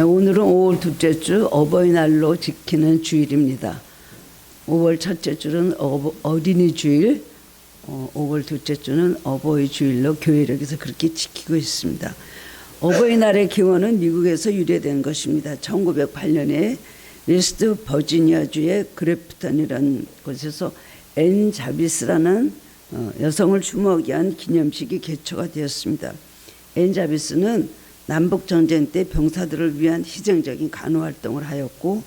오늘은 5월 둘째 주 어버이날로 지키는 주일입니다. 5월 첫째 주는 어린이 주일, 5월 둘째 주는 어버이 주일로 교회력에서 그렇게 지키고 있습니다. 어버이날의 기원은 미국에서 유래된 것입니다. 1908년에 웨스트 버지니아주의 그래프턴이라는 곳에서 앤 자비스라는 여성을 추모하기 위한 기념식이 개최가 되었습니다. 앤 자비스는 남북전쟁 때 병사들을 위한 희생적인 간호활동을 하였고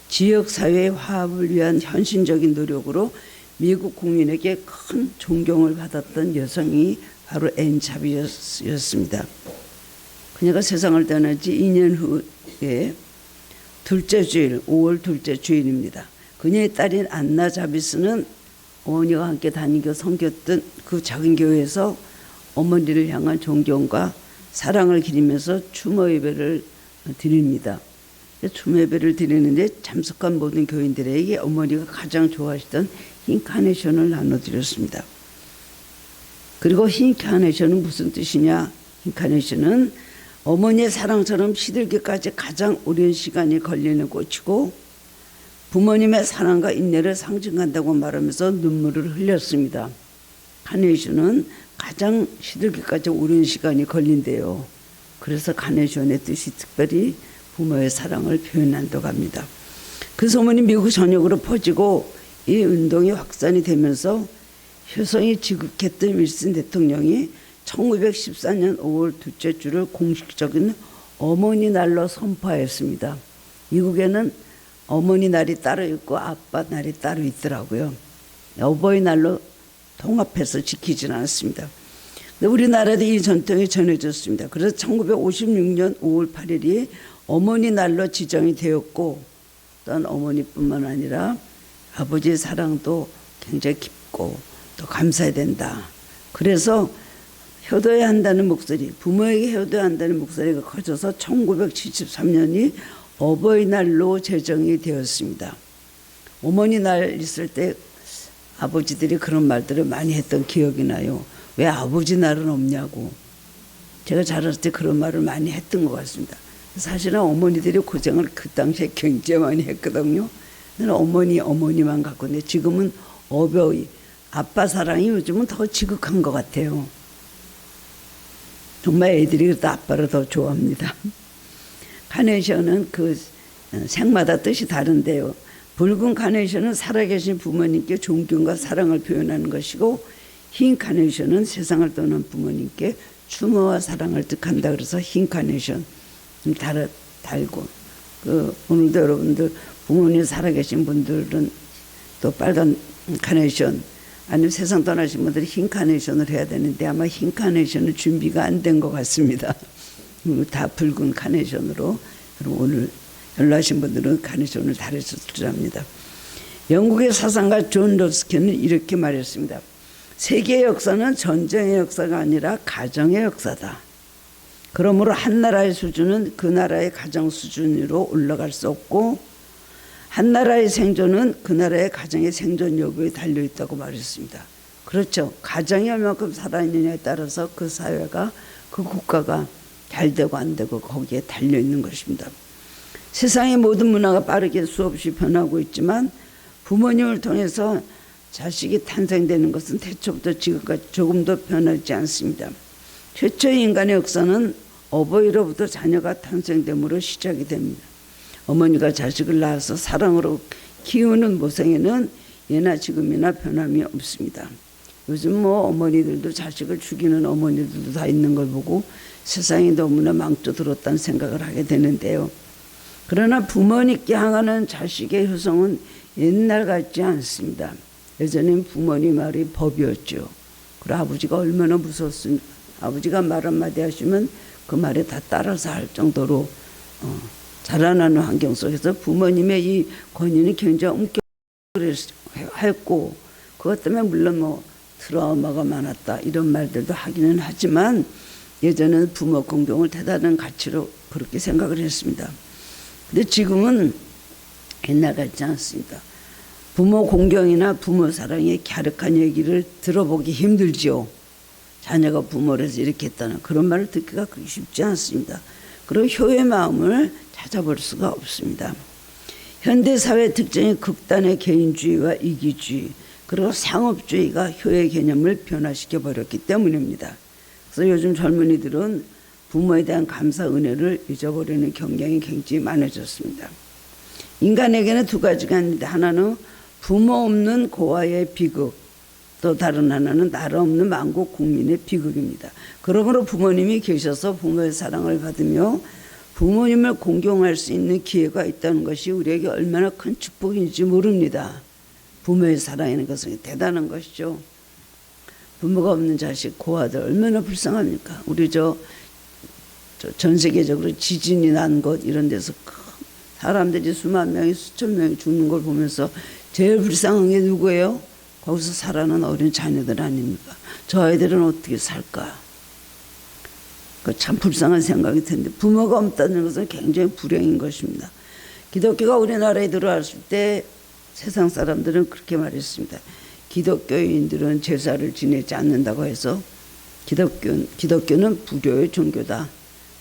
지역사회의 화합을 위한 현신적인 노력으로 미국 국민에게 큰 존경을 받았던 여성이 바로 앤 자비스였습니다. 그녀가 세상을 떠난 지 2년 후에 둘째 주일, 5월 둘째 주일입니다. 그녀의 딸인 안나 자비스는 어머니와 함께 다니고 섬겼던 그 작은 교회에서 어머니를 향한 존경과 사랑을 기리면서 추모 예배를 드립니다. 추모 예배를 드리는데 참석한 모든 교인들에게 어머니가 가장 좋아하시던 흰 카네이션을 나눠드렸습니다. 그리고 흰 카네이션은 무슨 뜻이냐? 흰 카네이션은 어머니의 사랑처럼 시들기까지 가장 오랜 시간이 걸리는 꽃이고 부모님의 사랑과 인내를 상징한다고 말하면서 눈물을 흘렸습니다. 카네이션은 가장 시들기까지 오랜 시간이 걸린대요. 그래서 카네이션의 뜻이 특별히 부모의 사랑을 표현한다고 합니다. 그 소문이 미국 전역으로 퍼지고 이 운동이 확산이 되면서 효성이 지극했던 윌슨 대통령이 1914년 5월 둘째 주를 공식적인 어머니 날로 선포하였습니다. 미국에는 어머니 날이 따로 있고 아빠 날이 따로 있더라고요. 어버이날로 통합해서 지키지는 않습니다. 근데 우리나라도 이 전통이 전해졌습니다. 그래서 1956년 5월 8일이 어머니 날로 지정이 되었고 또한 어머니뿐만 아니라 아버지의 사랑도 굉장히 깊고 또 감사해야 된다. 그래서 효도해야 한다는 목소리, 부모에게 효도해야 한다는 목소리가 커져서 1973년이 어버이날로 제정이 되었습니다. 어머니 날 있을 때 아버지들이 그런 말들을 많이 했던 기억이 나요. 왜 아버지 날은 없냐고. 제가 자랐을 때 그런 말을 많이 했던 것 같습니다. 사실은 어머니들이 고생을 그 당시에 굉장히 많이 했거든요. 어머니만 갖고 있는데 지금은 어버이, 아빠 사랑이 요즘은 더 지극한 것 같아요. 정말 애들이 그래도 아빠를 더 좋아합니다. 카네이션은 그 색마다 뜻이 다른데요. 붉은 카네이션은 살아계신 부모님께 존경과 사랑을 표현하는 것이고 흰 카네이션은 세상을 떠난 부모님께 추모와 사랑을 뜻한다. 그래서 흰 카네이션 좀 달고 오늘도 여러분들 부모님 살아계신 분들은 또 빨간 카네이션 아니면 세상 떠나신 분들이 흰 카네이션을 해야 되는데 아마 흰 카네이션은 준비가 안 된 것 같습니다. 다 붉은 카네이션으로 오늘 연락하신 분들은 카네이션을 달으실 줄 압니다. 영국의 사상가 존 러스킨은 이렇게 말했습니다. 세계의 역사는 전쟁의 역사가 아니라 가정의 역사다. 그러므로 한 나라의 수준은 그 나라의 가정 수준으로 올라갈 수 없고 한 나라의 생존은 그 나라의 가정의 생존 여부에 달려있다고 말했습니다. 그렇죠. 가정이 얼마큼 살아있느냐에 따라서 그 사회가 그 국가가 잘 되고 안 되고 거기에 달려있는 것입니다. 세상의 모든 문화가 빠르게 수없이 변하고 있지만 부모님을 통해서 자식이 탄생되는 것은 태초부터 지금까지 조금도 변하지 않습니다. 최초의 인간의 역사는 어버이로부터 자녀가 탄생됨으로 시작이 됩니다. 어머니가 자식을 낳아서 사랑으로 키우는 모생에는 예나 지금이나 변함이 없습니다. 요즘 어머니들도 자식을 죽이는 어머니들도 다 있는 걸 보고 세상이 너무나 망쳐들었다는 생각을 하게 되는데요. 그러나 부모님께 향하는 자식의 효성은 옛날 같지 않습니다. 예전엔 부모님 말이 법이었죠. 그리고 아버지가 얼마나 무서웠습니까? 아버지가 말 한마디 하시면 그 말에 다 따라서 할 정도로 자라나는 환경 속에서 부모님의 이 권위는 굉장히 엄격했고 그것 때문에 물론 트라우마가 많았다 이런 말들도 하기는 하지만 예전에는 부모 공경을 대단한 가치로 그렇게 생각을 했습니다. 근데 지금은 옛날 같지 않습니다. 부모 공경이나 부모 사랑의 갸륵한 얘기를 들어보기 힘들지요. 자녀가 부모를 해서 이렇게 했다는 그런 말을 듣기가 그렇게 쉽지 않습니다. 그리고 효의 마음을 찾아볼 수가 없습니다. 현대사회 특징이 극단의 개인주의와 이기주의 그리고 상업주의가 효의 개념을 변화시켜 버렸기 때문입니다. 그래서 요즘 젊은이들은 부모에 대한 감사 은혜를 잊어버리는 경향이 굉장히 많아졌습니다. 인간에게는 두 가지가 있는데 하나는 부모 없는 고아의 비극, 또 다른 하나는 나라 없는 만국 국민의 비극입니다. 그러므로 부모님이 계셔서 부모의 사랑을 받으며 부모님을 공경할 수 있는 기회가 있다는 것이 우리에게 얼마나 큰 축복인지 모릅니다. 부모의 사랑이라는 것은 대단한 것이죠. 부모가 없는 자식, 고아들 얼마나 불쌍합니까? 우리 전 세계적으로 지진이 난 곳 이런 데서 사람들이 수만 명이 수천 명이 죽는 걸 보면서 제일 불쌍한 게 누구예요? 거기서 살아난 어린 자녀들 아닙니까? 저 아이들은 어떻게 살까? 참 불쌍한 생각이 드는데 부모가 없다는 것은 굉장히 불행인 것입니다. 기독교가 우리나라에 들어왔을 때 세상 사람들은 그렇게 말했습니다. 기독교인들은 제사를 지내지 않는다고 해서 기독교는 불교의 종교다.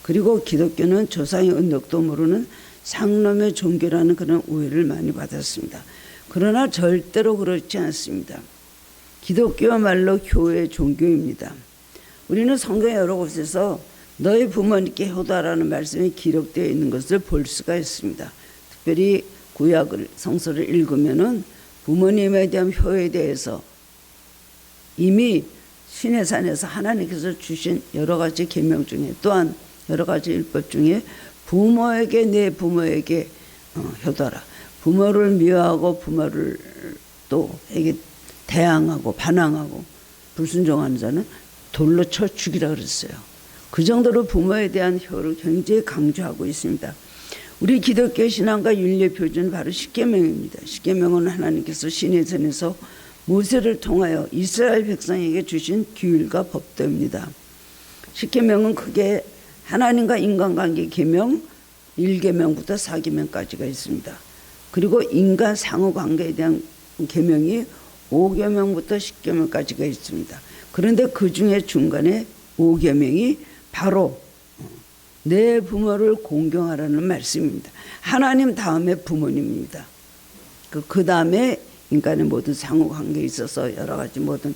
그리고 기독교는 조상의 은덕도 모르는 상놈의 종교라는 그런 오해를 많이 받았습니다. 그러나 절대로 그렇지 않습니다. 기독교야말로 효의 종교입니다. 우리는 성경 여러 곳에서 너희 부모님께 효도하라는 말씀이 기록되어 있는 것을 볼 수가 있습니다. 특별히 구약을 성서를 읽으면은 부모님에 대한 효에 대해서 이미 시내산에서 하나님께서 주신 여러 가지 계명 중에 또한 여러 가지 율법 중에 부모에게 내 부모에게 효도하라. 부모를 미워하고 부모를 또 에게 대항하고 반항하고 불순종하는 자는 돌로 쳐 죽이라 그랬어요. 그 정도로 부모에 대한 효를 굉장히 강조하고 있습니다. 우리 기독교 신앙과 윤리의 표준은 바로 십계명입니다. 십계명은 하나님께서 시내산에서 모세를 통하여 이스라엘 백성에게 주신 규율과 법도입니다. 십계명은 크게 하나님과 인간관계 계명 1계명부터 4계명까지가 있습니다. 그리고 인간 상호관계에 대한 계명이 5계명부터 10계명까지가 있습니다. 그런데 그 중에 중간에 5계명이 바로 내 부모를 공경하라는 말씀입니다. 하나님 다음에 부모님입니다. 그 다음에 인간의 모든 상호관계에 있어서 여러 가지 모든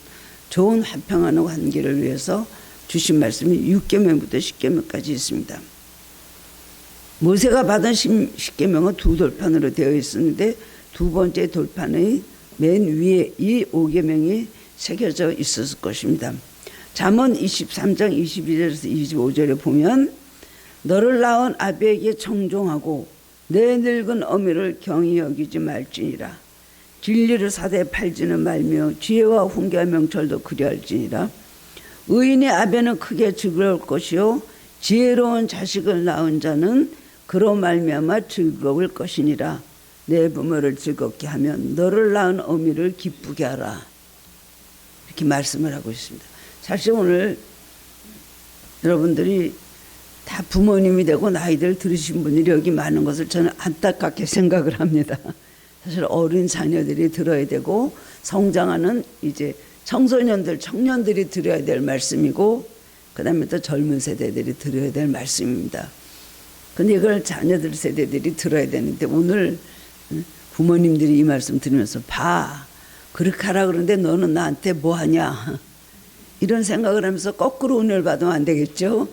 좋은 화평하는 관계를 위해서 주신 말씀이 6계명부터 10계명까지 있습니다. 모세가 받은 10계명은 두 돌판으로 되어 있었는데 두 번째 돌판의 맨 위에 이 5계명이 새겨져 있었을 것입니다. 잠언 23장 22절에서 25절에 보면 너를 낳은 아비에게 청종하고 내 늙은 어미를 경히 여기지 말지니라. 진리를 사대에 팔지는 말며 지혜와 훈계와 명철도 그리할지니라. 의인의 아베는 크게 즐거울 것이요 지혜로운 자식을 낳은 자는 그로 말미암아 즐거울 것이니라. 내 부모를 즐겁게 하면 너를 낳은 어미를 기쁘게 하라. 이렇게 말씀을 하고 있습니다. 사실 오늘 여러분들이 다 부모님이 되고 나이들 들으신 분들이 여기 많은 것을 저는 안타깝게 생각을 합니다. 사실 어린 자녀들이 들어야 되고 성장하는 이제 청소년들, 청년들이 들어야 될 말씀이고 그 다음에 또 젊은 세대들이 들어야 될 말씀입니다. 근데 이걸 자녀들 세대들이 들어야 되는데 오늘 부모님들이 이 말씀 들으면서 봐 그렇게 하라 그러는데 너는 나한테 뭐 하냐 이런 생각을 하면서 거꾸로 은혜를 받으면 안 되겠죠.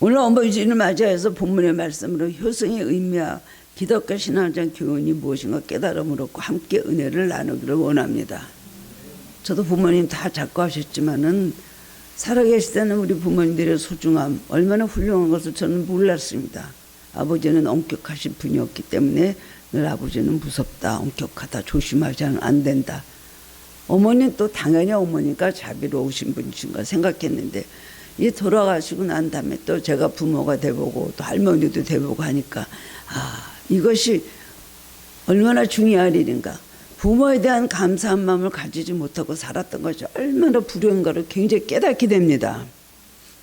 오늘 어버이주일을 맞이해서 본문의 말씀으로 효성의 의미와 기독교 신앙적 교훈이 무엇인가 깨달음을 얻고 함께 은혜를 나누기를 원합니다. 저도 부모님 다 자꾸 하셨지만은 살아계실 때는 우리 부모님들의 소중함 얼마나 훌륭한 것을 저는 몰랐습니다. 아버지는 엄격하신 분이었기 때문에 늘 아버지는 무섭다, 엄격하다, 조심하지 않으면 안 된다. 어머니는 또 당연히 어머니가 자비로우신 분이신가 생각했는데 이 돌아가시고 난 다음에 또 제가 부모가 돼보고 또 할머니도 돼보고 하니까 이것이 얼마나 중요한 일인가. 부모에 대한 감사한 마음을 가지지 못하고 살았던 것이 얼마나 불행한가를 굉장히 깨닫게 됩니다.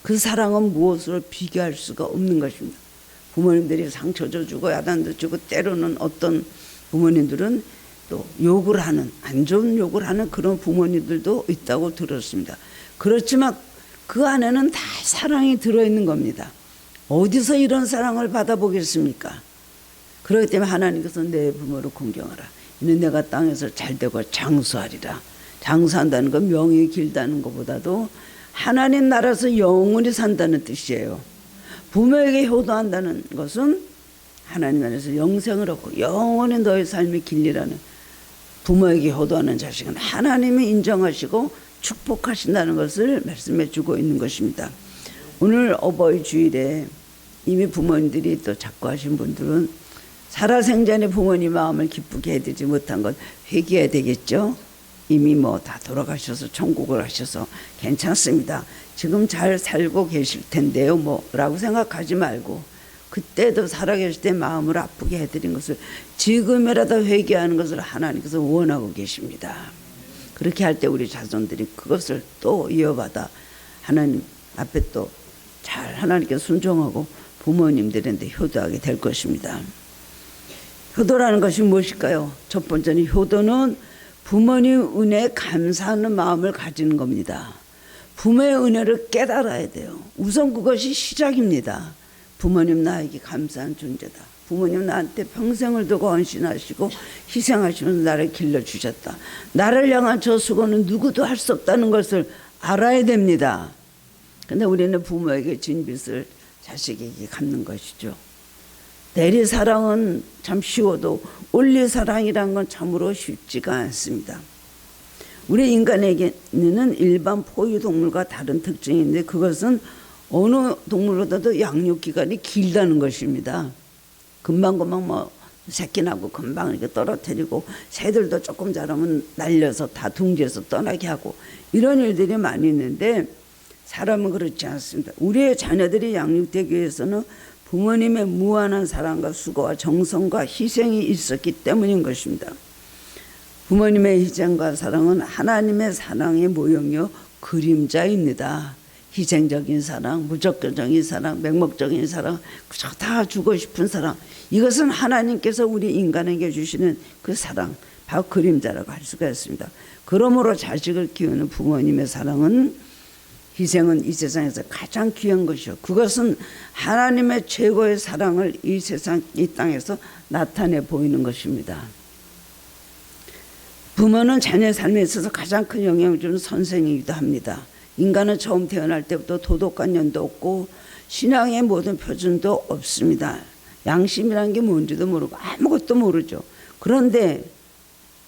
그 사랑은 무엇으로 비교할 수가 없는 것입니다. 부모님들이 상처도 주고 야단도 주고 때로는 어떤 부모님들은 또 욕을 하는 안 좋은 욕을 하는 그런 부모님들도 있다고 들었습니다. 그렇지만 그 안에는 다 사랑이 들어있는 겁니다. 어디서 이런 사랑을 받아보겠습니까? 그렇기 때문에 하나님께서 내 부모를 공경하라. 이는 내가 땅에서 잘되고 장수하리라. 장수한다는 건 명이 길다는 것보다도 하나님 나라에서 영원히 산다는 뜻이에요. 부모에게 효도한다는 것은 하나님 안에서 영생을 얻고 영원히 너의 삶이 길리라는, 부모에게 효도하는 자식은 하나님이 인정하시고 축복하신다는 것을 말씀해 주고 있는 것입니다. 오늘 어버이 주일에 이미 부모님들이 또 자꾸 하신 분들은 살아생전에 부모님 마음을 기쁘게 해드리지 못한 것 회개해야 되겠죠. 이미 뭐 다 돌아가셔서 천국을 하셔서 괜찮습니다. 지금 잘 살고 계실 텐데요 뭐라고 생각하지 말고, 그때도 살아계실 때 마음을 아프게 해드린 것을 지금이라도 회개하는 것을 하나님께서 원하고 계십니다. 그렇게 할 때 우리 자손들이 그것을 또 이어받아 하나님 앞에 또 잘 하나님께 순종하고 부모님들한테 효도하게 될 것입니다. 효도라는 것이 무엇일까요? 첫 번째는 효도는 부모님 은혜에 감사하는 마음을 가지는 겁니다. 부모의 은혜를 깨달아야 돼요. 우선 그것이 시작입니다. 부모님 나에게 감사한 존재다. 부모님 나한테 평생을 두고 헌신하시고 희생하시면서 나를 길러주셨다. 나를 향한 저 수고는 누구도 할 수 없다는 것을 알아야 됩니다. 그런데 우리는 부모에게 진 빚을 자식에게 갚는 것이죠. 내리 사랑은 참 쉬워도 올리 사랑이란 건 참으로 쉽지가 않습니다. 우리 인간에게는 일반 포유동물과 다른 특징이 있는데, 그것은 어느 동물보다도 양육기간이 길다는 것입니다. 금방금방 뭐 새끼 나고 금방 이렇게 떨어뜨리고, 새들도 조금 자라면 날려서 다 둥지에서 떠나게 하고, 이런 일들이 많이 있는데 사람은 그렇지 않습니다. 우리의 자녀들이 양육되기 위해서는 부모님의 무한한 사랑과 수고와 정성과 희생이 있었기 때문인 것입니다. 부모님의 희생과 사랑은 하나님의 사랑의 모형이요 그림자입니다. 희생적인 사랑, 무조건적인 사랑, 맹목적인 사랑, 그저 다 주고 싶은 사랑, 이것은 하나님께서 우리 인간에게 주시는 그 사랑, 바로 그림자라고 할 수가 있습니다. 그러므로 자식을 키우는 부모님의 사랑은, 희생은 이 세상에서 가장 귀한 것이요, 그것은 하나님의 최고의 사랑을 이 세상, 이 땅에서 나타내 보이는 것입니다. 부모는 자녀의 삶에 있어서 가장 큰 영향을 주는 선생이기도 합니다. 인간은 처음 태어날 때부터 도덕관념도 없고 신앙의 모든 표준도 없습니다. 양심이라는 게 뭔지도 모르고 아무것도 모르죠. 그런데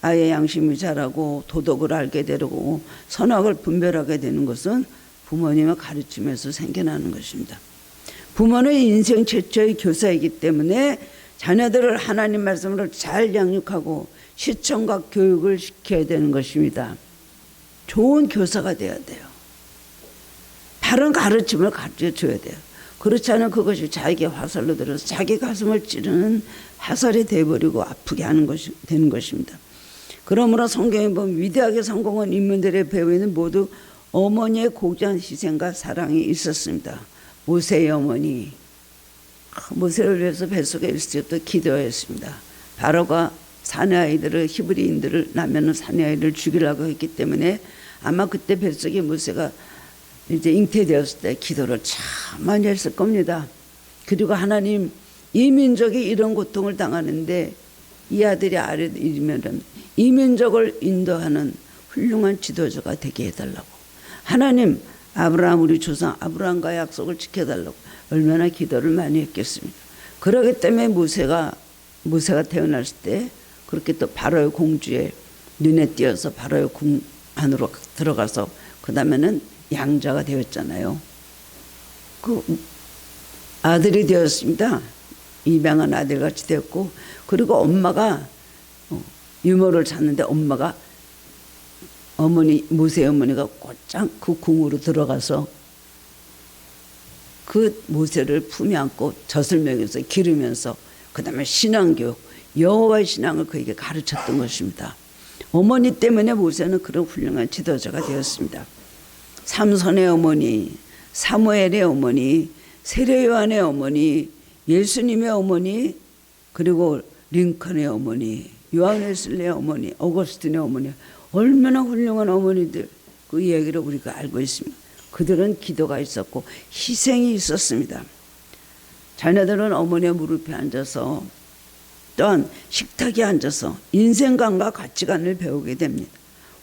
아예 양심이 자라고 도덕을 알게 되고 선악을 분별하게 되는 것은 부모님의 가르침에서 생겨나는 것입니다. 부모는 인생 최초의 교사이기 때문에 자녀들을 하나님 말씀으로 잘 양육하고 시청과 교육을 시켜야 되는 것입니다. 좋은 교사가 되어야 돼요. 바른 가르침을 가르쳐줘야 돼요. 그렇지 않으면 그것이 자기의 화살로 들어서 자기 가슴을 찌르는 화살이 되어버리고 아프게 하는 것이 되는 것입니다. 그러므로 성경에 보면 위대하게 성공한 인물들의 배후에는 모두 어머니의 고귀한 희생과 사랑이 있었습니다. 모세의 어머니, 모세를 위해서 뱃속에 있을 때부터 기도했습니다. 바로가 사내 아이들을, 히브리인들을 낳으면 사내 아이를 죽이려고 했기 때문에 아마 그때 뱃속에 모세가 이제 잉태되었을 때 기도를 참 많이 했을 겁니다. 그리고 하나님, 이 민족이 이런 고통을 당하는데 이 아들이 아래에 이르면 이 민족을 인도하는 훌륭한 지도자가 되게 해달라고, 하나님 아브라함, 우리 조상 아브라함과의 약속을 지켜달라고 얼마나 기도를 많이 했겠습니까. 그러기 때문에 모세가 태어났을 때 그렇게 또 바로의 공주의 눈에 띄어서 바로의 궁 안으로 들어가서 그 다음에는 양자가 되었잖아요. 그 아들이 되었습니다. 입양한 아들같이 되었고, 그리고 엄마가 유모를 찾는데 엄마가 모세의 어머니가 곧장 그 궁으로 들어가서 그 모세를 품에 안고 젖을 먹여서 기르면서 그 다음에 신앙교육, 여호와의 신앙을 그에게 가르쳤던 것입니다. 어머니 때문에 모세는 그런 훌륭한 지도자가 되었습니다. 삼손의 어머니, 사무엘의 어머니, 세례요한의 어머니, 예수님의 어머니, 그리고 링컨의 어머니, 요한웨슬리의 어머니, 어거스틴의 어머니, 얼마나 훌륭한 어머니들, 그 이야기를 우리가 알고 있습니다. 그들은 기도가 있었고 희생이 있었습니다. 자녀들은 어머니의 무릎에 앉아서 또한 식탁에 앉아서 인생관과 가치관을 배우게 됩니다.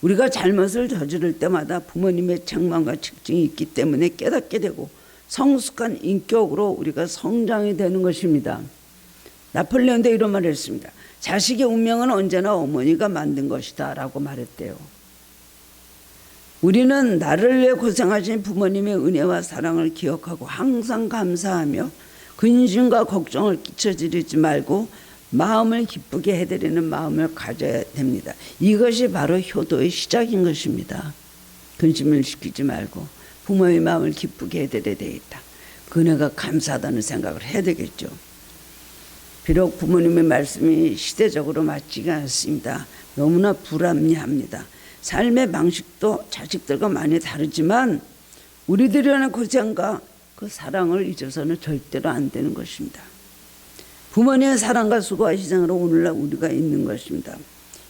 우리가 잘못을 저지를 때마다 부모님의 책망과 측징이 있기 때문에 깨닫게 되고 성숙한 인격으로 우리가 성장이 되는 것입니다. 나폴레온도 이런 말을 했습니다. 자식의 운명은 언제나 어머니가 만든 것이다 라고 말했대요. 우리는 나를 위해 고생하신 부모님의 은혜와 사랑을 기억하고 항상 감사하며 근심과 걱정을 끼쳐드리지 말고 마음을 기쁘게 해드리는 마음을 가져야 됩니다. 이것이 바로 효도의 시작인 것입니다. 근심을 시키지 말고 부모의 마음을 기쁘게 해드려야 되겠다. 그네가 감사하다는 생각을 해야 되겠죠. 비록 부모님의 말씀이 시대적으로 맞지가 않습니다. 너무나 불합리합니다. 삶의 방식도 자식들과 많이 다르지만 우리들이 하는 고생과 그 사랑을 잊어서는 절대로 안 되는 것입니다. 부모님의 사랑과 수고와 희생으로 오늘날 우리가 있는 것입니다.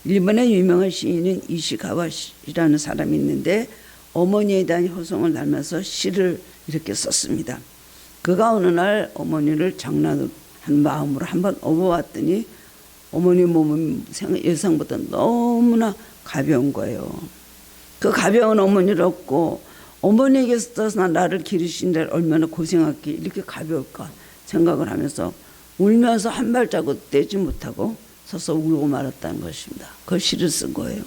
일본의 유명한 시인인 이시가와시라는 사람이 있는데 어머니에 대한 효성을 닮아서 시를 이렇게 썼습니다. 그가 어느 날 어머니를 장난한 마음으로 한번 업어왔더니 어머니 몸은 예상보다 너무나 가벼운 거예요. 그 가벼운 어머니를 얻고 어머니에게서 나를 기르시는데 얼마나 고생했기에 이렇게 가벼울까 생각을 하면서 울면서 한 발자국 떼지 못하고 서서 울고 말았다는 것입니다. 그 시를 쓴 거예요.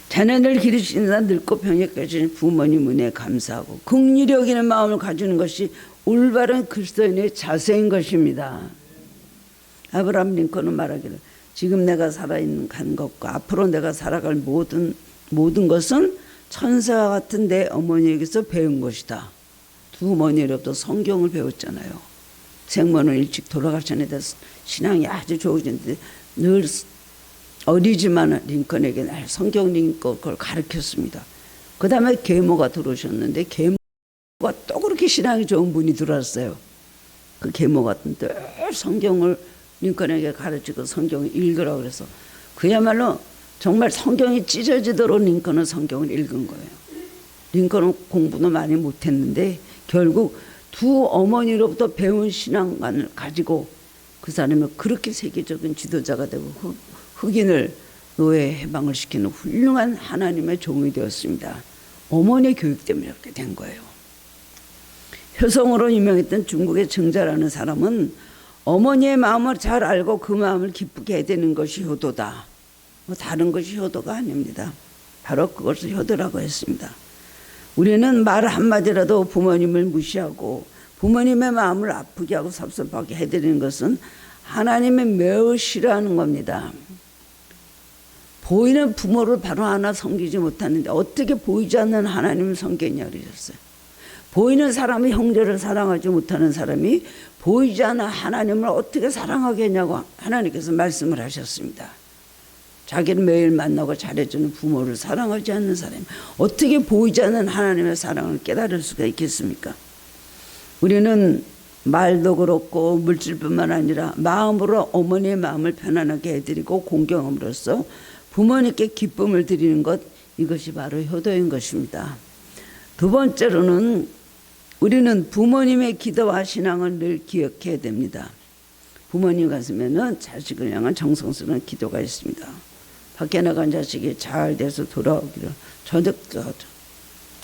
자녀들 기르시느라 늙고 병에 깨진 부모님 은혜에 감사하고 긍휼히 여기는 마음을 가지는 것이 올바른 그리스도인의 자세인 것입니다. 아브라함 링컨은 말하기를 지금 내가 살아있는 것과 앞으로 내가 살아갈 모든 것은 천사와 같은 내 어머니에게서 배운 것이다. 두 어머니로부터 성경을 배웠잖아요. 생모는 일찍 돌아가신 에 대해서 신앙이 아주 좋으셨는데 늘 어리지만 링컨에게 날 성경 링컨 그걸 가르쳤습니다. 그 다음에 계모가 들어오셨는데 계모가 또 그렇게 신앙이 좋은 분이 들어왔어요. 그 계모 같은 늘 성경을 링컨에게 가르치고 성경을 읽으라고 그래서 그야말로 정말 성경이 찢어지도록 링컨은 성경을 읽은 거예요. 링컨은 공부도 많이 못했는데 결국 두 어머니로부터 배운 신앙관을 가지고 그 사람이 그렇게 세계적인 지도자가 되고 흑인을 노예 해방을 시키는 훌륭한 하나님의 종이 되었습니다. 어머니의 교육 때문에 그렇게 된 거예요. 효성으로 유명했던 중국의 정자라는 사람은 어머니의 마음을 잘 알고 그 마음을 기쁘게 해야 것이 효도다. 뭐 다른 것이 효도가 아닙니다. 바로 그것을 효도라고 했습니다. 우리는 말 한마디라도 부모님을 무시하고 부모님의 마음을 아프게 하고 섭섭하게 해드리는 것은 하나님이 매우 싫어하는 겁니다. 보이는 부모를 바로 하나 섬기지 못하는데 어떻게 보이지 않는 하나님을 섬기냐 그러셨어요. 보이는 사람이 형제를 사랑하지 못하는 사람이 보이지 않는 하나님을 어떻게 사랑하겠냐고 하나님께서 말씀을 하셨습니다. 자기를 매일 만나고 잘해주는 부모를 사랑하지 않는 사람이 어떻게 보이지 않는 하나님의 사랑을 깨달을 수가 있겠습니까? 우리는 말도 그렇고 물질뿐만 아니라 마음으로 어머니의 마음을 편안하게 해드리고 공경함으로써 부모님께 기쁨을 드리는 것, 이것이 바로 효도인 것입니다. 두 번째로는 우리는 부모님의 기도와 신앙을 늘 기억해야 됩니다. 부모님 가슴에는 자식을 향한 정성스러운 기도가 있습니다. 밖에 나간 자식이 잘 돼서 돌아오기를 저득저득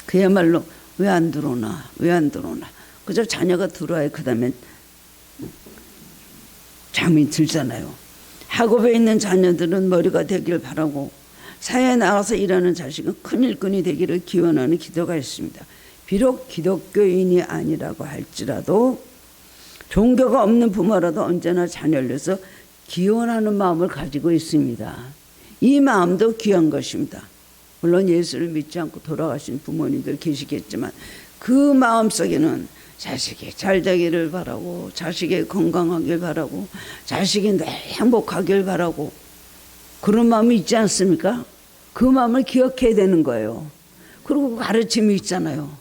그야말로 왜 안 들어오나 왜 안 들어오나 그저 자녀가 들어와야 그 다음에 잠이 들잖아요. 학업에 있는 자녀들은 머리가 되길 바라고 사회에 나가서 일하는 자식은 큰 일꾼이 되기를 기원하는 기도가 있습니다. 비록 기독교인이 아니라고 할지라도 종교가 없는 부모라도 언제나 자녀를 위해서 기원하는 마음을 가지고 있습니다. 이 마음도 귀한 것입니다. 물론 예수를 믿지 않고 돌아가신 부모님들 계시겠지만 그 마음속에는 자식이 잘 되기를 바라고 자식이 건강하길 바라고 자식이 늘 행복하길 바라고 그런 마음이 있지 않습니까? 그 마음을 기억해야 되는 거예요. 그리고 가르침이 있잖아요.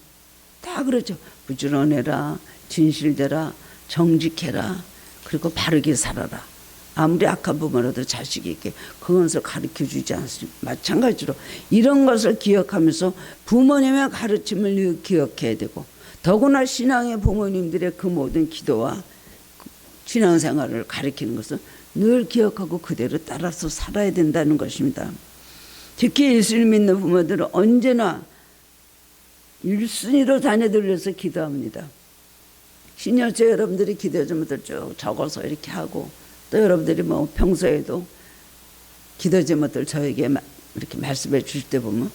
다 그렇죠. 부지런해라, 진실되라, 정직해라, 그리고 바르게 살아라. 아무리 악한 부모라도 자식에게 그것을 가르쳐주지 않습니다. 마찬가지로 이런 것을 기억하면서 부모님의 가르침을 기억해야 되고 더구나 신앙의 부모님들의 그 모든 기도와 신앙생활을 가리키는 것은 늘 기억하고 그대로 따라서 살아야 된다는 것입니다. 특히 예수를 믿는 부모들은 언제나 1순위로 자녀들을 위해서 기도합니다. 신여제 여러분들이 기도 제목들 쭉 적어서 이렇게 하고, 또 여러분들이 뭐 평소에도 기도 제목들 저에게 이렇게 말씀해 주실 때 보면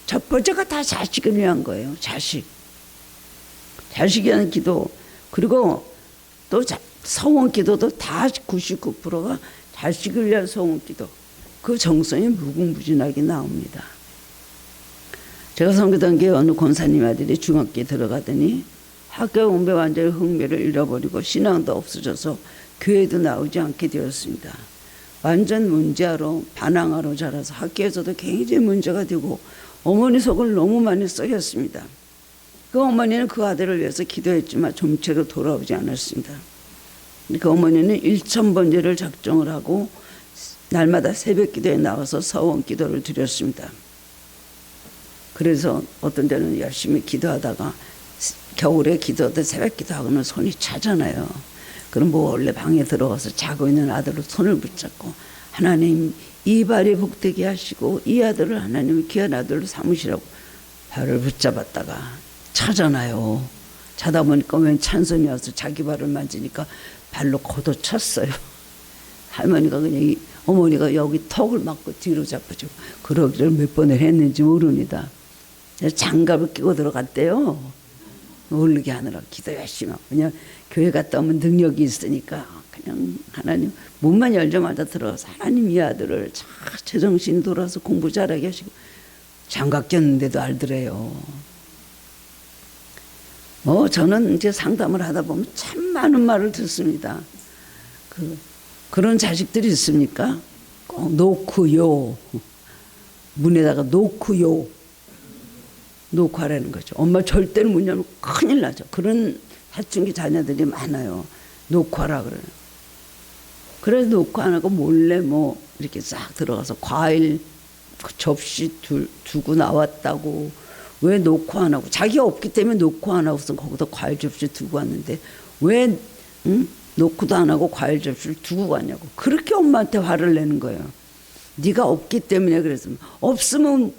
첫 번째가 다 자식을 위한 거예요. 자식에 대한 기도. 그리고 또 성원 기도도 다 99%가 자식을 위한 성원 기도. 그 정성이 무궁무진하게 나옵니다. 제가 섬기던 게 어느 권사님 아들이 중학교에 들어가더니 학교 공부에 완전히 흥미를 잃어버리고 신앙도 없어져서 교회도 나오지 않게 되었습니다. 완전 문제아로 반항아로 자라서 학교에서도 굉장히 문제가 되고 어머니 속을 너무 많이 썩였습니다. 그 어머니는 그 아들을 위해서 기도했지만 좀채로 돌아오지 않았습니다. 그 어머니는 1000번제를 작정을 하고 날마다 새벽 기도에 나와서 서원 기도를 드렸습니다. 그래서 어떤 때는 열심히 기도하다가 겨울에 기도하다 새벽 기도하고는 손이 차잖아요. 그럼 뭐 원래 방에 들어가서 자고 있는 아들로 손을 붙잡고 하나님 이 발이 복되게 하시고 이 아들을 하나님 귀한 아들로 삼으시라고 발을 붙잡았다가 차잖아요. 자다 보니까 웬 찬손이 와서 자기 발을 만지니까 발로 걷어쳤어요. 할머니가 그냥 어머니가 여기 턱을 맞고 뒤로 잡아주고 그러기를 몇 번을 했는지 모릅니다. 장갑을 끼고 들어갔대요. 모르게 하느라 기도 열심히 하고. 그냥 교회 갔다 오면 능력이 있으니까 그냥 하나님 문만 열자마자 들어가서 하나님 이 아들을 제정신이 돌아서 공부 잘하게 하시고 장갑 꼈는데도 알더래요. 저는 이제 상담을 하다 보면 참 많은 말을 듣습니다. 그런 자식들이 있습니까? 꼭 놓고요. 문에다가 놓고요. 놓고 하라는 거죠. 엄마 절대로 문 열면 큰일 나죠. 그런 사춘기 자녀들이 많아요. 놓고 하라 그래요. 그래서 놓고 안 하고 몰래 뭐 이렇게 싹 들어가서 과일 접시 두고 나왔다고. 왜 놓고 안 하고, 자기가 없기 때문에 놓고 안 하고서 거기다 과일 접시 두고 왔는데 왜 놓고도 안 하고 과일 접시를 두고 갔냐고. 그렇게 엄마한테 화를 내는 거예요. 네가 없기 때문에. 그래서 없으면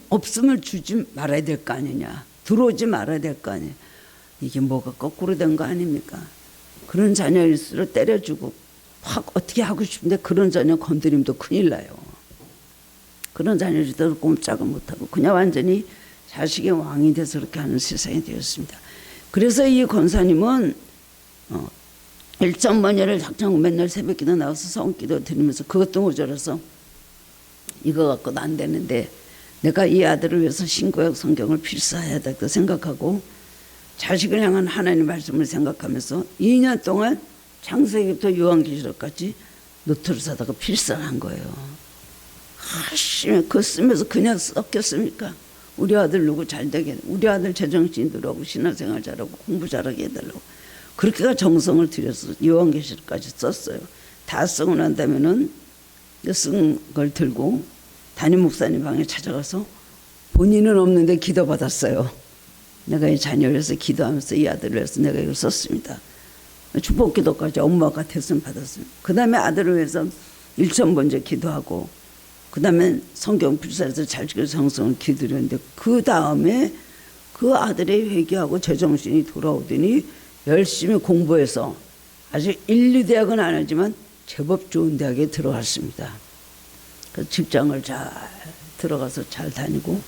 주지 말아야 될 거 아니냐, 들어오지 말아야 될 거 아니냐. 이게 뭐가 거꾸로 된 거 아닙니까? 그런 자녀일수록 때려주고 확 어떻게 하고 싶은데 그런 자녀 건드림도 큰일 나요. 그런 자녀들도 꼼짝을 못하고 그냥 완전히 자식의 왕이 돼서 그렇게 하는 세상이 되었습니다. 그래서 이 권사님은 1,000번제를 작정하고 맨날 새벽기도 나와서 성기도 드리면서 그것도 모자라서 이거 갖고도 안 되는데 내가 이 아들을 위해서 신구약 성경을 필사해야 되고 생각하고 자식을 향한 하나님 말씀을 생각하면서 2년 동안 창세기부터 요한계시록까지 노트를 사다가 필사를 한 거예요. 그 쓰면서 그냥 썩겠습니까? 우리 아들 누구 잘 되게, 우리 아들 제정신이 들어오고 신앙생활 잘하고 공부 잘하게 해달라고 그렇게가 정성을 들여서 요한계시록까지 썼어요. 다 쓰고 난 다음에는 쓴 걸 들고 담임 목사님 방에 찾아가서 본인은 없는데 기도받았어요. 내가 이 자녀를 위해서 기도하면서 이 아들을 위해서 내가 이걸 썼습니다. 축복기도까지 엄마가 됐으면 받았어요. 그 다음에 아들을 위해서 1,000번째 기도하고 그 다음에 성경 필사해서 잘 지켜 정성을 기도했는데 그 다음에 그 아들의 회개하고 제정신이 돌아오더니 열심히 공부해서 아직 1, 2대학은 안 하지만 제법 좋은 대학에 들어갔습니다. 그 직장을 잘 들어가서 잘 다니고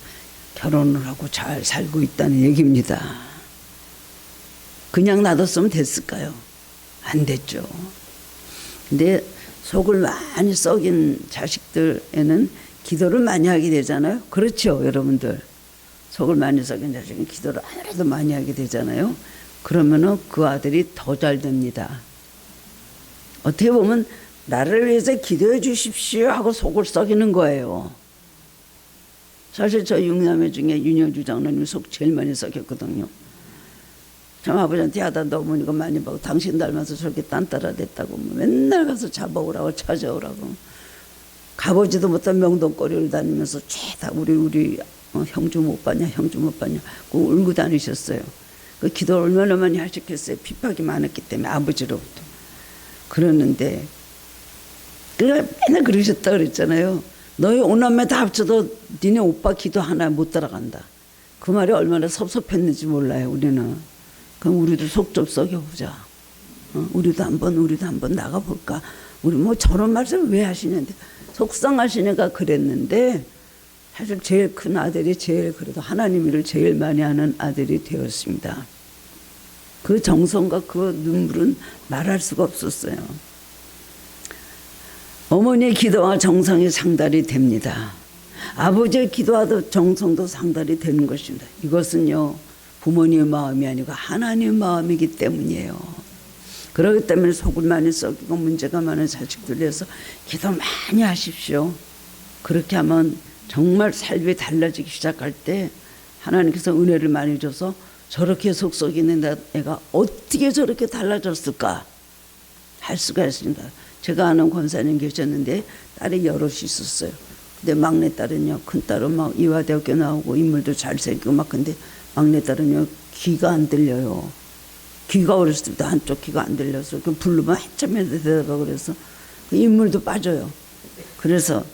결혼을 하고 잘 살고 있다는 얘기입니다. 그냥 놔뒀으면 됐을까요? 안 됐죠. 근데 속을 많이 썩인 자식들에는 기도를 많이 하게 되잖아요. 그렇죠, 여러분들. 속을 많이 썩인 자식은 기도를 아무래도 많이 하게 되잖아요. 그러면은 그 아들이 더 잘 됩니다. 어떻게 보면 나를 위해서 기도해 주십시오 하고 속을 썩이는 거예요. 사실 저 6남매 중에 윤영주 장로님 속 제일 많이 썩였거든요. 참 아버지한테 야단도 어머니가 많이 받고 당신 닮아서 저렇게 딴따라 됐다고 맨날 가서 잡아오라고 찾아오라고 가보지도 못한 명동거리를 다니면서 죄다 우리 형주 못 봤냐 형주 못 봤냐 그 울고 다니셨어요. 그 기도 얼마나 많이 하셨겠어요. 핍박이 많았기 때문에 아버지로부터. 그러는데 그러니까 맨날 그러셨다 그랬잖아요. 너희 오남매 다 합쳐도 니네 오빠 기도 하나 못 따라간다. 그 말이 얼마나 섭섭했는지 몰라요. 우리는. 그럼 우리도 속 좀 썩여보자. 우리도 한번 나가볼까. 우리 뭐 저런 말씀 왜 하시는데 속상하시니까 그랬는데 사실 제일 큰 아들이 제일 그래도 하나님 일을 제일 많이 하는 아들이 되었습니다. 그 정성과 그 눈물은 말할 수가 없었어요. 어머니의 기도와 정성이 상달이 됩니다. 아버지의 기도와도 정성도 상달이 되는 것입니다. 이것은요 부모님의 마음이 아니고 하나님의 마음이기 때문이에요. 그렇기 때문에 속을 많이 썩이고 문제가 많은 자식들 위해서 기도 많이 하십시오. 그렇게 하면 정말 삶이 달라지기 시작할 때 하나님께서 은혜를 많이 줘서 저렇게 속 썩이는 애가 어떻게 저렇게 달라졌을까 할 수가 있습니다. 제가 아는 권사님 계셨는데 딸이 여럿이 있었어요. 근데 막내딸은요, 큰딸은 막 이화대학교 나오고 인물도 잘생기고 막 근데 막내딸은요 귀가 안 들려요. 귀가 어렸을 때부터 한쪽 귀가 안 들려서 그 부르면 한참에 대답하고 그래서 그 인물도 빠져요. 그래서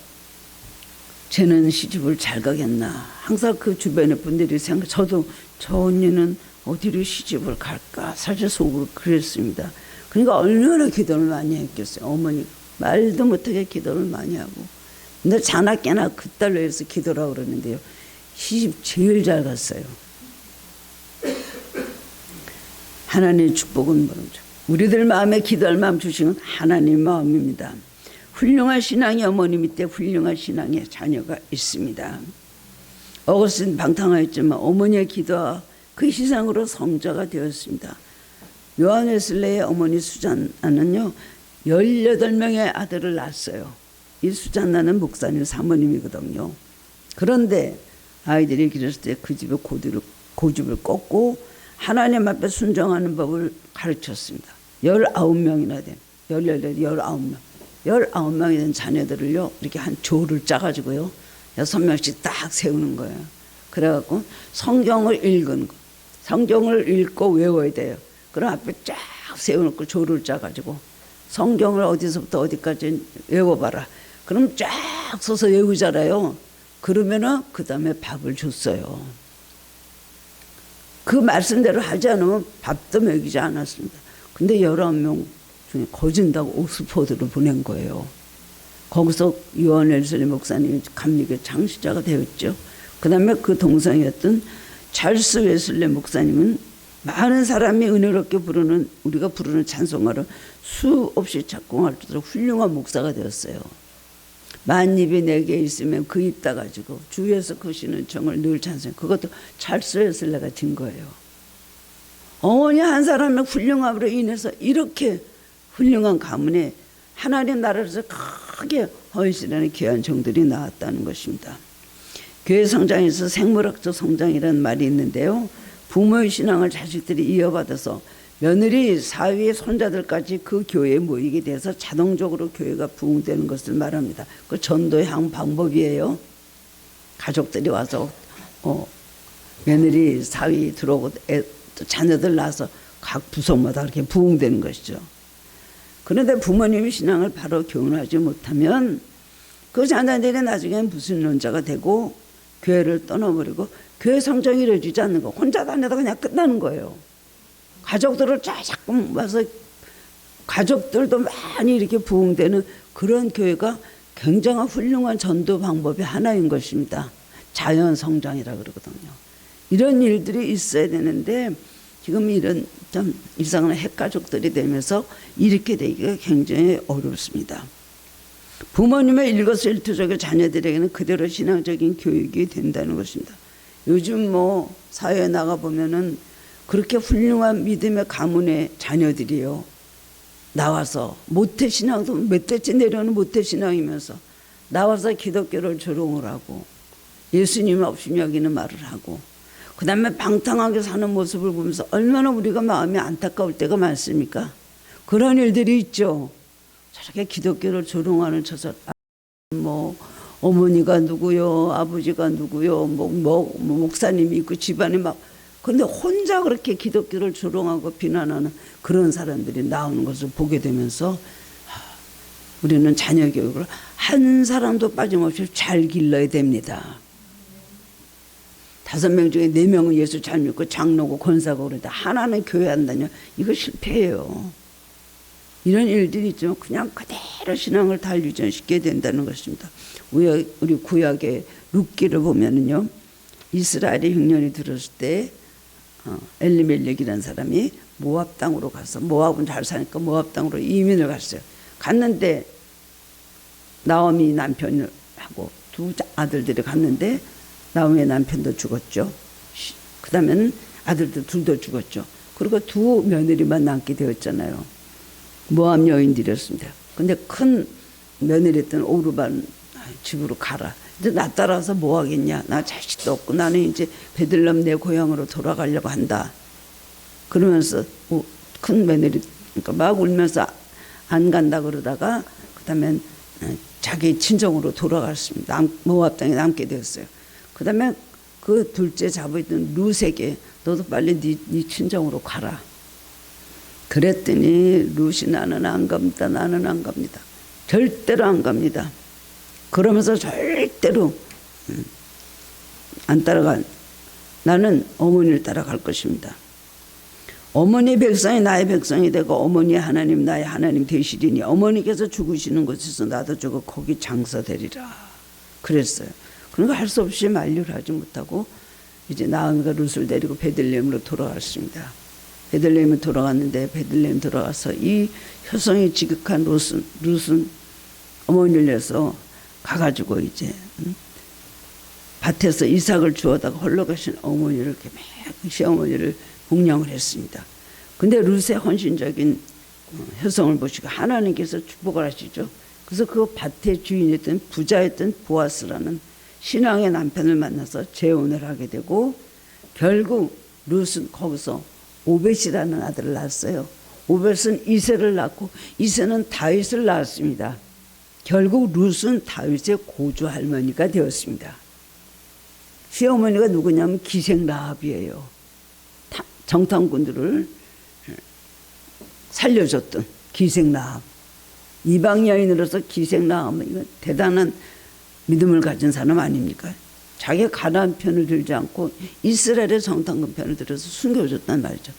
쟤는 시집을 잘 가겠나 항상 그 주변의 분들이 생각. 저도 저 언니는 어디로 시집을 갈까 사실 속으로 그랬습니다. 그러니까 얼마나 기도를 많이 했겠어요. 어머니 말도 못하게 기도를 많이 하고. 근데 자나깨나 그 딸로 해서 기도라고 그러는데요. 시집 제일 잘 갔어요. 하나님의 축복은 모르죠. 우리들 마음에 기도할 마음 주시는 하나님 마음입니다. 훌륭한 신앙의 어머니 밑에 훌륭한 신앙의 자녀가 있습니다. 어거스틴 방탕하였지만 어머니의 기도와 그 희생으로 성자가 되었습니다. 요한 웨슬레의 어머니 수잔나는요 18명의 아들을 낳았어요. 이 수잔나는 목사님 사모님이거든요. 그런데 아이들이 기렸을 때 그 집에 고집을 꺾고 하나님 앞에 순종하는 법을 가르쳤습니다. 19명이나 된 19명 19명이 된 자녀들을요 이렇게 한 조를 짜가지고요 6명씩 딱 세우는 거예요. 그래갖고 성경을 읽은 거, 성경을 읽고 외워야 돼요. 그럼 앞에 쫙 세워놓고 조를 짜가지고 성경을 어디서부터 어디까지 외워봐라. 그럼 쫙 서서 외우잖아요. 그러면은 그 다음에 밥을 줬어요. 그 말씀대로 하지 않으면 밥도 먹이지 않았습니다. 근데 19명 중에 거진다고 옥스퍼드로 보낸 거예요. 거기서 요한 웨슬리 목사님이 감리교 창시자가 되었죠. 그 다음에 그 동생이었던 찰스 웨슬리 목사님은 많은 사람이 은혜롭게 부르는 우리가 부르는 찬송가를 수없이 작곡할 정도로 훌륭한 목사가 되었어요. 만입이 내게 있으면 그 입 따가지고 주위에서 거시는 정을 늘 찬송해. 그것도 찰스 웨슬리가 진 거예요. 어머니 한 사람의 훌륭함으로 인해서 이렇게 훌륭한 가문에 하나님 나라에서 크게 헌신하는 귀한 종들이 나왔다는 것입니다. 교회 성장에서 생물학적 성장이라는 말이 있는데요. 부모의 신앙을 자식들이 이어받아서 며느리, 사위, 손자들까지 그 교회에 모이게 돼서 자동적으로 교회가 부흥되는 것을 말합니다. 그 전도의 한 방법이에요. 가족들이 와서 며느리, 사위 들어오고 자녀들 낳아서 각 부속마다 이렇게 부흥되는 것이죠. 그런데 부모님이 신앙을 바로 교훈하지 못하면 그 자녀들이 나중에 무신론자가 되고 교회를 떠나버리고 교회 성장이 이루어지지 않는 거 혼자 다녀도 그냥 끝나는 거예요. 가족들을 자꾸 와서 가족들도 많이 이렇게 부흥되는 그런 교회가 굉장한 훌륭한 전도 방법의 하나인 것입니다. 자연 성장이라 그러거든요. 이런 일들이 있어야 되는데 지금 이런 좀 이상한 핵가족들이 되면서 이렇게 되기가 굉장히 어렵습니다. 부모님의 일거수일투족의 자녀들에게는 그대로 신앙적인 교육이 된다는 것입니다. 요즘 뭐 사회에 나가 보면은 그렇게 훌륭한 믿음의 가문의 자녀들이요 나와서 모태신앙도 몇 대째 내려오는 모태신앙이면서 나와서 기독교를 조롱을 하고 예수님 없이 여기는 말을 하고 그 다음에 방탕하게 사는 모습을 보면서 얼마나 우리가 마음이 안타까울 때가 많습니까? 그런 일들이 있죠. 저렇게 기독교를 조롱하는 뭐 어머니가 누구요, 아버지가 누구요, 뭐 목사님이 있고 집안에 막 근데 혼자 그렇게 기독교를 조롱하고 비난하는 그런 사람들이 나오는 것을 보게 되면서 우리는 자녀 교육을 한 사람도 빠짐없이 잘 길러야 됩니다. 5명 중에 4명은 예수 잘 믿고 장로고 권사고 그러는데 하나는 교회 안 다녀. 이거 실패해요. 이런 일들이 있지만 그냥 그대로 신앙을 다 유전시켜야 된다는 것입니다. 우리 구약의 룻기를 보면은요, 이스라엘의 흉년이 들었을 때 엘리멜렉이라는 사람이 모압 땅으로 가서, 모압은 잘 사니까 모압 땅으로 이민을 갔어요. 갔는데 나오미 남편을 하고 2 아들들이 갔는데 나오미의 남편도 죽었죠. 그 다음에는 아들도 둘도 죽었죠. 그리고 2 며느리만 남게 되었잖아요. 모압 여인들이었습니다. 근데 큰 며느리였던 오르반 집으로 가라. 이제 나 따라서 뭐 하겠냐. 나 자식도 없고 나는 이제 베들레헴 내 고향으로 돌아가려고 한다. 그러면서 큰 며느리 그러니까 막 울면서 안 간다 그러다가 그다음에 자기 친정으로 돌아갔습니다. 모압 땅에 남게 되었어요. 그다음에 그 둘째 잡아있던 룻에게 너도 빨리 네 친정으로 가라. 그랬더니 룻이 나는 안 갑니다. 나는 안 갑니다. 절대로 안 갑니다. 그러면서 절대로 안 따라가. 나는 어머니를 따라갈 것입니다. 어머니 백성이 나의 백성이 되고 어머니 하나님 나의 하나님 되시리니 어머니께서 죽으시는 곳에서 나도 죽어 거기 장사되리라. 그랬어요. 그러니까 할 수 없이 만류를 하지 못하고 이제 나아미가 룻을 데리고 베들레헴으로 돌아갔습니다. 베들레헴에 돌아갔는데 베들레헴 돌아가서 이 효성이 지극한 룻은 어머니를 내서 가가지고 이제 밭에서 이삭을 주워다가 홀로 가신 어머니를 이렇게 시어머니를 공양을 했습니다. 근데 룻의 헌신적인 효성을 보시고 하나님께서 축복을 하시죠. 그래서 그 밭의 주인이었던 부자였던 보아스라는 신앙의 남편을 만나서 재혼을 하게 되고 결국 룻은 거기서 오벳이라는 아들을 낳았어요. 오벳은 이새를 낳고 이새는 다윗을 낳았습니다. 결국 룻은 다윗의 고조 할머니가 되었습니다. 시어머니가 누구냐면 기생 라합이에요. 정탐꾼들을 살려줬던 기생 라합. 이방 여인으로서 기생 라합은 이건 대단한 믿음을 가진 사람 아닙니까? 자기가 가나안 편을 들지 않고 이스라엘의 정탐꾼 편을 들어서 숨겨줬단 말이죠.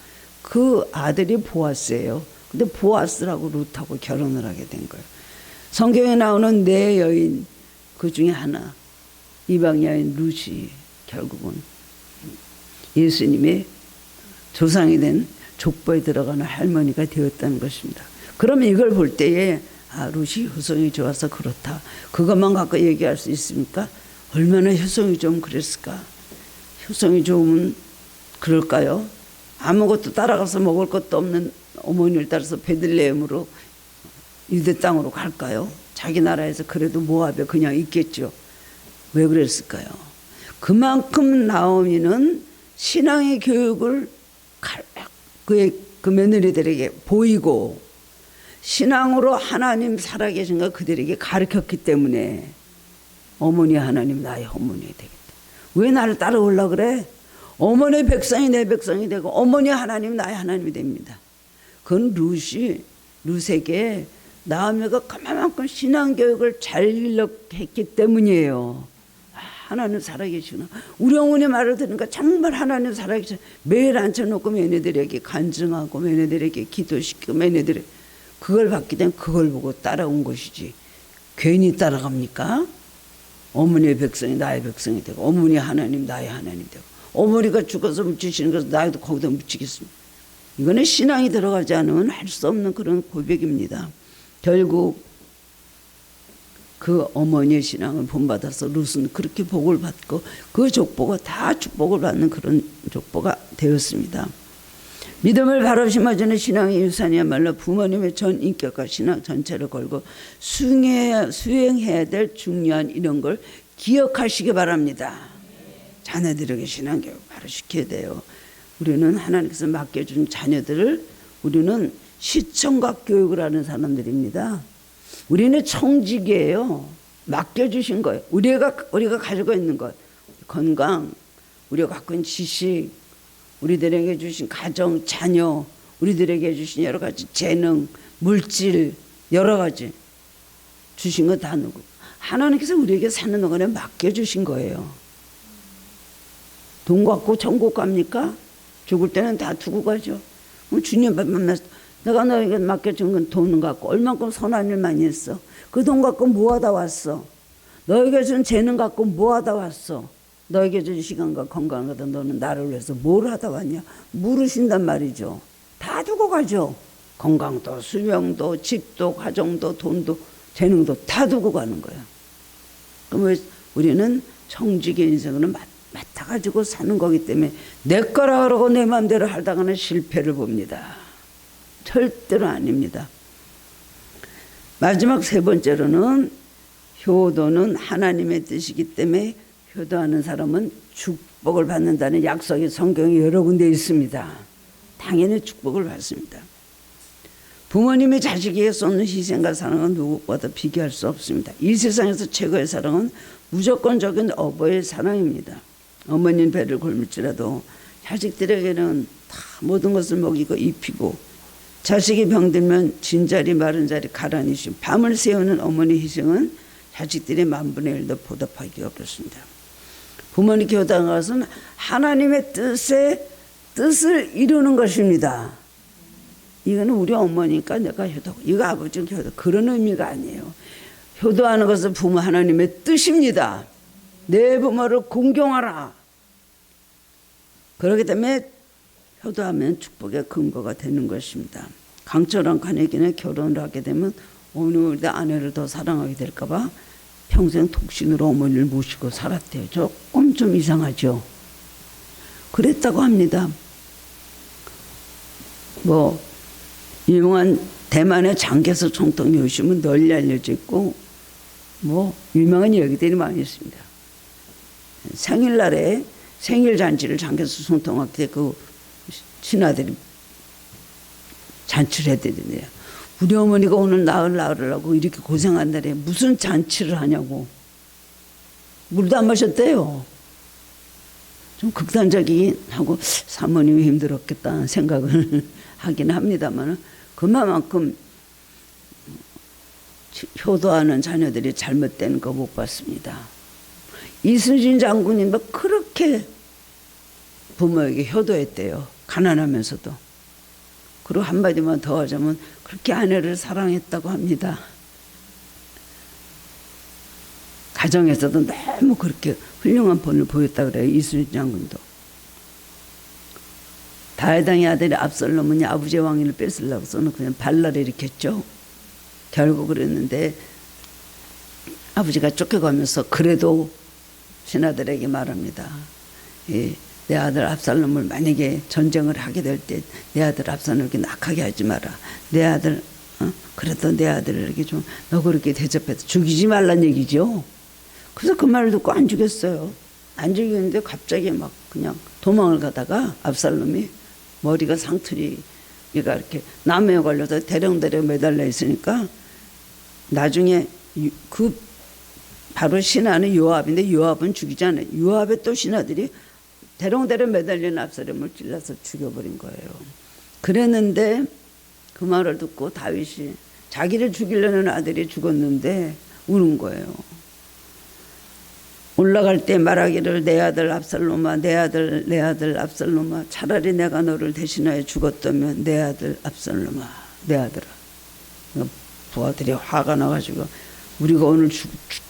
그 아들이 보아스예요. 근데 보아스라고 룻하고 결혼을 하게 된 거예요. 성경에 나오는 4 여인 그 중에 하나 이방 여인 룻이 결국은 예수님의 조상이 된 족보에 들어가는 할머니가 되었다는 것입니다. 그러면 이걸 볼 때에 룻이 효성이 좋아서 그렇다. 그것만 갖고 얘기할 수 있습니까? 얼마나 효성이 좀 그랬을까? 효성이 좋으면 그럴까요? 아무것도 따라가서 먹을 것도 없는 어머니를 따라서 베들레헴으로 유대 땅으로 갈까요? 자기 나라에서 그래도 모압에 그냥 있겠죠. 왜 그랬을까요? 그만큼 나오미는 신앙의 교육을 그 며느리들에게 보이고 신앙으로 하나님 살아계신 걸 그들에게 가르쳤기 때문에 어머니 하나님 나의 어머니 되겠다. 왜 나를 따라오려고 그래? 어머니 백성이 내 백성이 되고 어머니 하나님 나의 하나님이 됩니다. 그건 룻에게 나오미가 그만큼 신앙교육을 잘 했기 때문이에요. 하나님 살아계시구나. 우리 어머니 말을 들으니까 정말 하나님 살아계시구나. 매일 앉혀놓고 매니들에게 간증하고 매니들에게 기도시키고 매니들에게 그걸 받게 되면 그걸 보고 따라온 것이지. 괜히 따라갑니까? 어머니의 백성이 나의 백성이 되고 어머니 하나님 나의 하나님 되고 어머니가 죽어서 묻히시는 것을 나도 거기다 묻히겠습니다. 이거는 신앙이 들어가지 않으면 할 수 없는 그런 고백입니다. 결국 그 어머니의 신앙을 본받아서 룻은 그렇게 복을 받고 그 족보가 다 축복을 받는 그런 족보가 되었습니다. 믿음을 바로 심어주는 신앙의 유산이야말로 부모님의 전 인격과 신앙 전체를 걸고 수행해야 될 중요한 이런 걸 기억하시기 바랍니다. 자녀들에게 신앙교육 바로 시켜야 돼요. 우리는 하나님께서 맡겨준 자녀들을 우리는 시청각 교육을 하는 사람들입니다. 우리는 청직이에요. 맡겨주신 거예요. 우리가 가지고 있는 것, 건강, 우리가 갖고 있는 지식, 우리들에게 주신 가정, 자녀, 우리들에게 주신 여러 가지 재능, 물질, 여러 가지 주신 거 다 누구? 하나님께서 우리에게 사는 동안에 맡겨주신 거예요. 돈 갖고 천국 갑니까? 죽을 때는 다 두고 가죠. 주님 만났어. 내가 너에게 맡겨준 건 돈 갖고 얼만큼 선한 일 많이 했어. 그 돈 갖고 뭐 하다 왔어? 너에게 준 재능 갖고 뭐 하다 왔어? 너에게 준 시간과 건강을 갖다 너는 나를 위해서 뭘 하다 왔냐? 물으신단 말이죠. 다 두고 가죠. 건강도, 수명도, 집도, 가정도, 돈도, 재능도 다 두고 가는 거예요. 그럼 우리는 청지기 인생으로 맡아가지고 사는 거기 때문에 내 거라 그러고 내 마음대로 하다가는 실패를 봅니다. 절대로 아닙니다. 마지막 세 번째로는 효도는 하나님의 뜻이기 때문에 효도하는 사람은 축복을 받는다는 약속이 성경에 여러 군데 있습니다. 당연히 축복을 받습니다. 부모님이 자식에게 쏟는 희생과 사랑은 누구보다 비교할 수 없습니다. 이 세상에서 최고의 사랑은 무조건적인 어버이의 사랑입니다. 어머니는 배를 굶을지라도 자식들에게는 다 모든 것을 먹이고 입히고 자식이 병들면 진자리 마른 자리 가라니시 밤을 새우는 어머니 희생은 자식들의 만분의 일도 보답하기가 어렵습니다. 부모님께 효도하는 것은 하나님의 뜻을 이루는 것입니다. 이거는 우리 어머니니까 내가 효도하고 이거 아버지는 효도 그런 의미가 아니에요. 효도하는 것은 부모 하나님의 뜻입니다. 내 부모를 공경하라. 그렇기 때문에 효도하면 축복의 근거가 되는 것입니다. 강철한 간에게는 결혼을 하게 되면 어느 아내를 더 사랑하게 될까 봐 평생 독신으로 어머니를 모시고 살았대요. 조금 좀 이상하죠. 그랬다고 합니다. 뭐 유명한 대만의 장개수 총통 요심은 널리 알려져 있고 뭐 유명한 얘기들이 많이 있습니다. 생일날에 생일잔치를 장개수 총통한테 그 신하들이 잔치를 해드리네요. 우리 어머니가 오늘 나을 낳으려고 이렇게 고생한 날에 무슨 잔치를 하냐고. 물도 안 마셨대요. 좀 극단적이긴 하고 사모님이 힘들었겠다는 생각을 하긴 합니다만 그만큼 효도하는 자녀들이 잘못된 거 못 봤습니다. 이순신 장군님도 그렇게 부모에게 효도했대요. 가난하면서도. 그리고 한마디만 더 하자면 그렇게 아내를 사랑했다고 합니다. 가정에서도 너무 그렇게 훌륭한 본을 보였다 그래요. 이순신 장군도. 다윗왕의 아들이 압살롬은 아버지의 왕위를 뺏으려고 써는 그냥 반란을 일으켰죠. 결국 그랬는데 아버지가 쫓겨가면서 그래도 신하들에게 말합니다. 내 아들 압살롬을 만약에 전쟁을 하게 될 때 내 아들 압살롬을 이렇게 낙하게 하지 마라. 내 아들 그래도 내 아들을 이렇게 좀 너 그렇게 대접해서 죽이지 말란 얘기죠. 그래서 그 말을 듣고 안 죽였어요. 안 죽였는데 갑자기 막 그냥 도망을 가다가 압살롬이 머리가 상투리가 이렇게 나무에 걸려서 대령대령 매달려 있으니까 나중에 그 바로 신하는 요압인데 요압은 죽이지 않아요. 요압의 또 신하들이 대령대령 매달린 압살롬을 찔러서 죽여버린 거예요. 그랬는데 그 말을 듣고 다윗이 자기를 죽이려는 아들이 죽었는데 우는 거예요. 올라갈 때 말하기를 내 아들 압살롬아 내 아들 압살롬아 차라리 내가 너를 대신하여 죽었다면 내 아들 압살롬아 내 아들아. 부하들이 화가 나가지고 우리가 오늘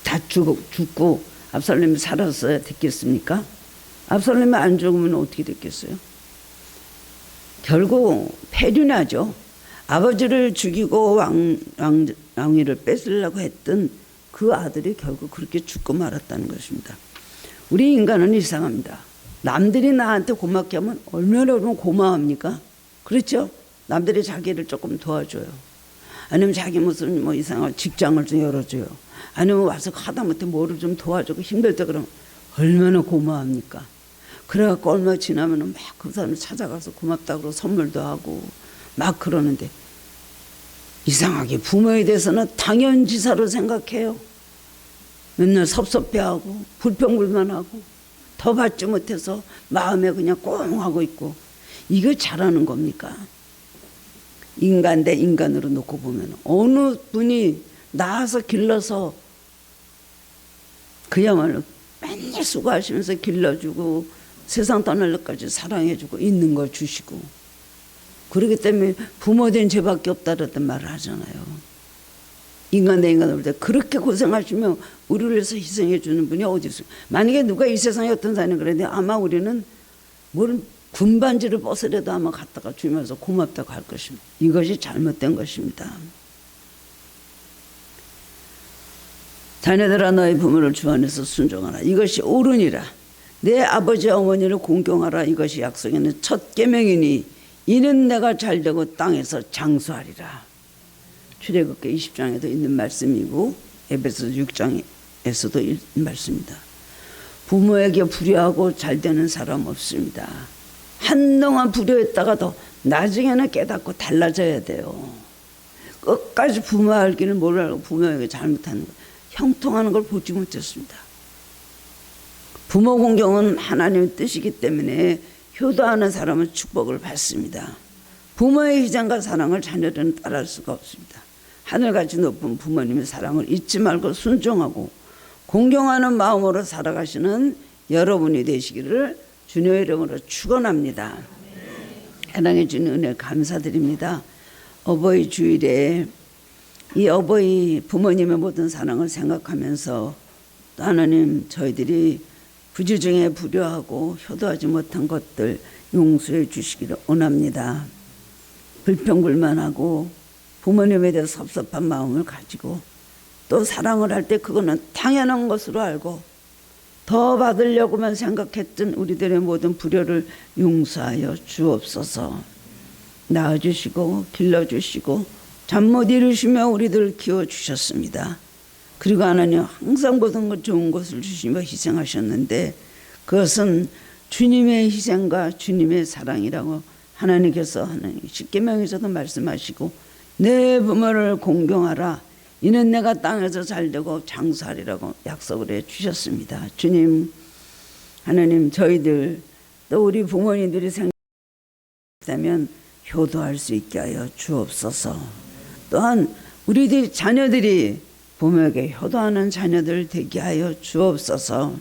다 죽고 압살롬이 살았어야 됐겠습니까? 압살롬이 안 죽으면 어떻게 됐겠어요? 결국 패륜하죠. 아버지를 죽이고 왕위를 뺏으려고 했던 그 아들이 결국 그렇게 죽고 말았다는 것입니다. 우리 인간은 이상합니다. 남들이 나한테 고맙게 하면 얼마나 고마워합니까? 그렇죠? 남들이 자기를 조금 도와줘요. 아니면 자기 무슨 뭐 이상한 직장을 좀 열어줘요. 아니면 와서 하다못해 뭐를 좀 도와주고 힘들 때 그러면 얼마나 고마워합니까? 그래갖고 얼마 지나면은 막 그 사람을 찾아가서 고맙다고 그러고 선물도 하고 막 그러는데 이상하게 부모에 대해서는 당연지사로 생각해요. 맨날 섭섭해하고 불평불만하고 더 받지 못해서 마음에 그냥 꽁하고 있고, 이거 잘하는 겁니까? 인간 대 인간으로 놓고 보면 어느 분이 나와서 길러서 그야말로 맨날 수고하시면서 길러주고 세상 떠날 때까지 사랑해주고 있는 걸 주시고, 그렇기 때문에 부모된 죄밖에 없다라던 말을 하잖아요. 인간 대 인간을 볼 때 그렇게 고생하시면 우리를 위해서 희생해 주는 분이 어디 있어요? 만약에 누가 이 세상에 어떤 사람이 그랬는데 아마 우리는 뭘 군반지를 벗으려도 아마 갖다가 주면서 고맙다고 할 것입니다. 이것이 잘못된 것입니다. 자녀들아 너희 부모를 주 안에서 순종하라. 이것이 옳으니라. 내 아버지 어머니를 공경하라. 이것이 약속에는 첫 계명이니 이는 내가 잘되고 땅에서 장수하리라. 출애굽기 20장에도 있는 말씀이고 에베소서 6장에서도 있는 말씀입니다. 부모에게 불효하고 잘되는 사람 없습니다. 한동안 불효했다가도 나중에는 깨닫고 달라져야 돼요. 끝까지 부모 알기는 몰라고 부모에게 잘못하는 거, 형통하는 걸 보지 못했습니다. 부모 공경은 하나님의 뜻이기 때문에 효도하는 사람은 축복을 받습니다. 부모의 희생과 사랑을 자녀들은 따라할 수가 없습니다. 하늘같이 높은 부모님의 사랑을 잊지 말고 순종하고 공경하는 마음으로 살아가시는 여러분이 되시기를 주님의 이름으로 축원합니다. 사랑해 주는 은혜 감사드립니다. 어버이 주일에 이 어버이 부모님의 모든 사랑을 생각하면서 또 하나님 저희들이 부주 중에 불효하고 효도하지 못한 것들 용서해 주시기를 원합니다. 불평불만하고 부모님에 대해서 섭섭한 마음을 가지고 또 사랑을 할 때 그거는 당연한 것으로 알고 더 받으려고만 생각했던 우리들의 모든 불효를 용서하여 주옵소서. 낳아주시고 길러주시고 잠 못 이루시며 우리들을 키워주셨습니다. 그리고 하나님 항상 모든 것 좋은 것을 주시며 희생하셨는데 그것은 주님의 희생과 주님의 사랑이라고 하나님께서 하나님 십계명에서도 말씀하시고 내 부모를 공경하라. 이는 내가 땅에서 잘되고 장수하리라고 약속을 해 주셨습니다. 주님 하나님 저희들 또 우리 부모님들이 생각하면 효도할 수 있게 하여 주옵소서. 또한 우리 자녀들이 부모에게 효도하는 자녀들 되게 하여 주옵소서.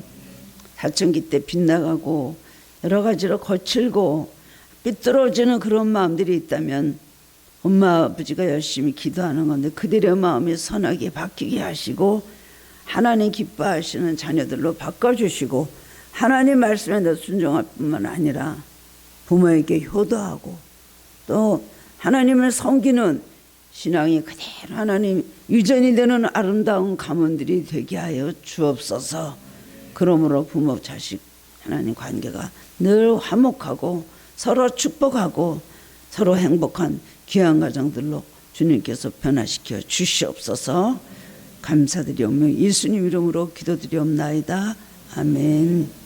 사춘기 때 빗나가고 여러 가지로 거칠고 삐뚤어지는 그런 마음들이 있다면 엄마 아버지가 열심히 기도하는 건데 그들의 마음이 선하게 바뀌게 하시고 하나님 기뻐하시는 자녀들로 바꿔주시고 하나님 말씀에 대해 순종할 뿐만 아니라 부모에게 효도하고 또 하나님을 섬기는 신앙이 그대로 하나님 유전이 되는 아름다운 가문들이 되게 하여 주옵소서. 그러므로 부모 자식 하나님 관계가 늘 화목하고 서로 축복하고 서로 행복한 귀한 가정들로 주님께서 변화시켜 주시옵소서. 감사드리오며 예수님 이름으로 기도드리옵나이다. 아멘.